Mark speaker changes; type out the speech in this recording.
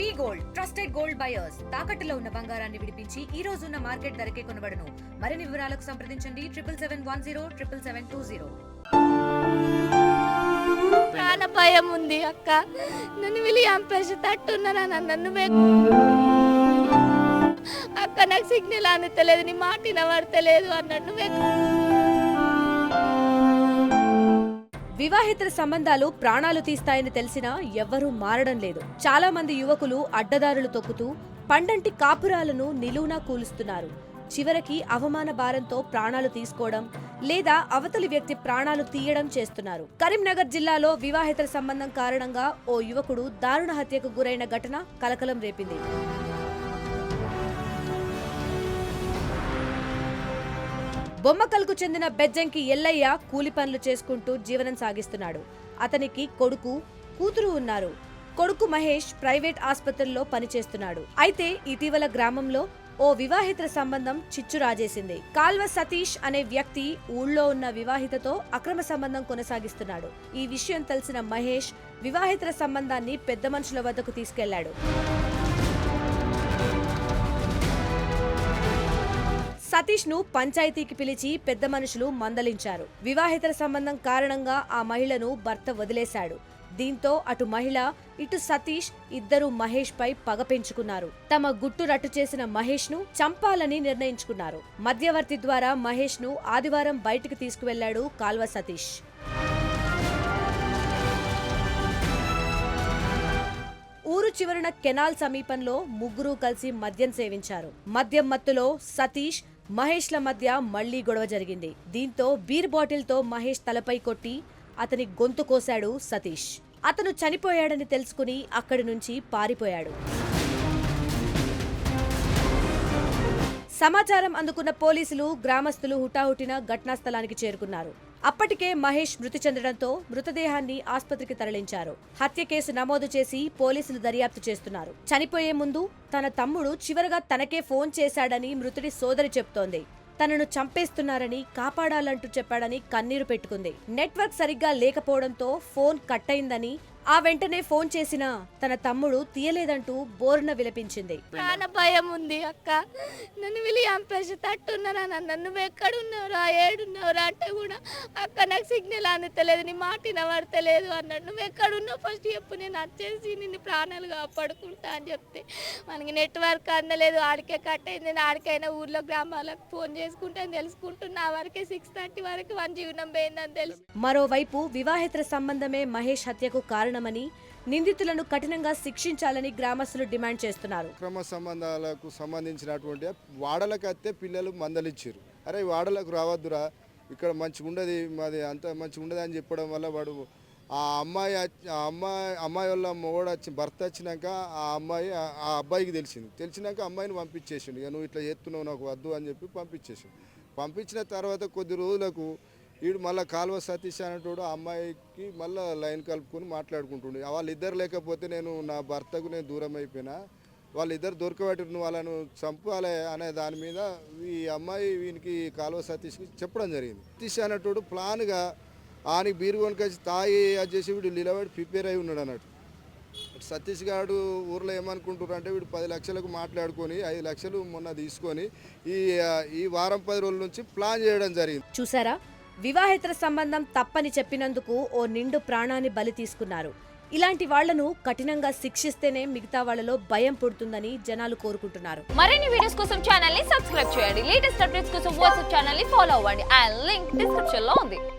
Speaker 1: వి gold trusted gold buyers తాకట్టులో ఉన్న బంగారాన్ని విడిపించి ఈ రోజు ఉన్న మార్కెట్ ధరకే కొనబడును. మరిన్ని వివరాలకు సంప్రదించండి 7771077720.
Speaker 2: ప్రాణ భయం ఉంది అక్క. నన్ను విలి చంపేసి తట్టున్నారా నన్ను అక్క. నాకు సిగ్నల్ అందుతలేదు, నీ మాట వినబడతలేదు అన్నట్టు
Speaker 3: వివాహితర సంబంధాలు ప్రాణాలు తీస్తాయని తెలిసినా ఎవ్వరూ మారడం లేదు. చాలా మంది యువకులు అడ్డదారులు తొక్కుతూ పండంటి కాపురాలను నిలువునా కూలుస్తున్నారు. చివరికి అవమాన భారంతో ప్రాణాలు తీసుకోవడం లేదా అవతలి వ్యక్తి ప్రాణాలు తీయడం చేస్తున్నారు. కరీంనగర్ జిల్లాలో వివాహితర సంబంధం కారణంగా ఓ యువకుడు దారుణ హత్యకు గురైన ఘటన కలకలం రేపింది. బొమ్మకల్కు చెందిన బెజ్జంకి ఎల్లయ్య కూలి పనులు చేసుకుంటూ జీవనం సాగిస్తున్నాడు. అతనికి కొడుకు, కూతురు ఉన్నారు. కొడుకు మహేష్ ప్రైవేట్ ఆసుపత్రిలో పనిచేస్తున్నాడు. అయితే ఇటీవల గ్రామంలో ఓ వివాహితర సంబంధం చిచ్చు రాజేసింది. కాల్వ సతీష్ అనే వ్యక్తి ఊళ్ళో ఉన్న వివాహితతో అక్రమ సంబంధం కొనసాగిస్తున్నాడు. ఈ విషయం తెలిసిన మహేష్ వివాహితర సంబంధాన్ని పెద్ద మనుషుల వద్దకు తీసుకెళ్లాడు. సతీష్ ను పంచాయతీకి పిలిచి పెద్ద మనుషులు మందలించారు. వివాహితర సంబంధం కారణంగా ఆ మహిళను భర్త వదిలేశాడు. దీంతో అటు మహిళ ఇటు సతీష్ ఇద్దరు మహేష్ పై పగ పెంచుకున్నారు. తమ గుట్టు రట్టు చేసిన మహేష్ ను చంపాలని నిర్ణయించుకున్నారు. మధ్యవర్తి ద్వారా మహేష్ ను ఆదివారం బయటికి తీసుకువెళ్లాడు కాల్వ సతీష్. ఊరు చివరన కెనాల్ సమీపంలో ముగ్గురు కలిసి మద్యం సేవించారు. మద్యం మత్తులో సతీష్, మహేష్ల మధ్య మళ్లీ గొడవ జరిగింది. దీంతో బీర్ బాటిల్తో మహేష్ తలపై కొట్టి అతని గొంతు కోశాడు సతీష్. అతను చనిపోయాడని తెలుసుకుని అక్కడి నుంచి పారిపోయాడు. సమాచారం అందుకున్న పోలీసులు, గ్రామస్తులు హుటాహుటిన ఘటనా స్థలానికి చేరుకున్నారు. అప్పటికే మహేష్ మృతి చెందడంతో మృతదేహాన్ని ఆస్పత్రికి తరలించారు. హత్య కేసు నమోదు చేసి పోలీసులు దర్యాప్తు చేస్తున్నారు. చనిపోయే ముందు తన తమ్ముడు చివరగా తనకే ఫోన్ చేశాడని మృతుడి సోదరి చెప్తోంది. తనను చంపేస్తున్నారని, కాపాడాలంటూ చెప్పాడని కన్నీరు పెట్టుకుంది. నెట్వర్క్ సరిగ్గా లేకపోవడంతో ఫోన్ కట్ అయిందని, ఆ వెంటనే ఫోన్ చేసినా తన తమ్ముడు తీయలేదంటూ బోరున విలపించింది.
Speaker 2: ప్రాణ భయం ఉంది అక్క. నన్ను విలి చంపేసి తట్టున్నారా నన్ను ఎక్కడున్నారా, ఏడున్నారా అంటే కూడా అక్క నాకు సిగ్నల్ అందుతలేదు, నీ మాట వినబడతలేదు అన్నట్టు. నువ్వు ఎక్కడున్నావు ఫస్ట్ చెప్పు, నేను వచ్చేసి నిన్ను ప్రాణాలు కాపాడుకుంటా అని చెప్తే మనకి నెట్వర్క్ అందలేదు. ఆడికే కట్ అయింది. నేను ఆడికైనా ఊర్లో గ్రామాలకు ఫోన్ చేసుకుంటే తెలుసుకుంటున్నా. వరకే 6:30 వరకు మన జీవనం పోయిందని తెలుసు.
Speaker 3: మరోవైపు వివాహితర సంబంధమే మహేష్ హత్యకు కారణమని, నిందితులను కఠినంగా శిక్షించాలని గ్రామస్తులు డిమాండ్ చేస్తున్నారు.
Speaker 4: అక్రమ సంబంధాలకు సంబంధించినటువంటి వాడలకు అత్తే పిల్లలు మందలిచ్చారు. అరే వాడలకు రావద్దురా, ఇక్కడ మంచిగా ఉండదు, మాది అంత మంచిగా ఉండదు అని చెప్పడం వల్ల వాడు ఆ అమ్మాయి వాళ్ళ మొగడు వచ్చి భర్త వచ్చినాక ఆ అబ్బాయికి తెలిసినాక అమ్మాయిని పంపించేసిండు. ఇక నువ్వు ఇట్లా చేస్తున్నావు నాకు వద్దు అని చెప్పి పంపించేసిండు. పంపించిన తర్వాత కొద్ది రోజులకు వీడు మళ్ళీ కాల్వ సతీష్ అనేటోడు ఆ అమ్మాయికి మళ్ళీ లైన్ కలుపుకొని మాట్లాడుకుంటుండే. వాళ్ళిద్దరు లేకపోతే నేను నా భర్తకు నేను దూరం అయిపోయినా, వాళ్ళిద్దరు దొరకబెట్టి నువ్వు వాళ్ళను చంపాలి అనే దాని మీద ఈ అమ్మాయి వీనికి కాల్వ సతీష్కి చెప్పడం జరిగింది. సతీష్ అనేటోడు ప్లాన్గా ఆనికి బీరు కొనుకొచ్చి తాగి అది చేసి వీడు నిలబడి ప్రిపేర్ అయి ఉన్నాడు అన్నట్టు. సతీష్ గారు ఊర్లో ఏమనుకుంటున్నారు అంటే వీడు 10 లక్షలకు మాట్లాడుకొని 5 లక్షలు మొన్న తీసుకొని ఈ వారం 10 రోజుల నుంచి ప్లాన్ చేయడం జరిగింది.
Speaker 3: చూసారా, వివాహితర సంబంధం తప్పని చెప్పినందుకు ఓ నిండు ప్రాణాన్ని బలి తీసుకున్నారు. ఇలాంటి వాళ్లను కఠినంగా శిక్షిస్తేనే మిగతా వాళ్లలో భయం పుడుతుందని జనాలు కోరుకుంటున్నారు.
Speaker 5: మరిన్ని వీడియోస్ కోసం ఛానల్ ని సబ్స్క్రైబ్ చేయండి. లేటెస్ట్ అప్డేట్స్ కోసం వాట్సాప్ ఛానల్ ని ఫాలో అవ్వండి. ఆ లింక్ డిస్క్రిప్షన్ లో ఉంది.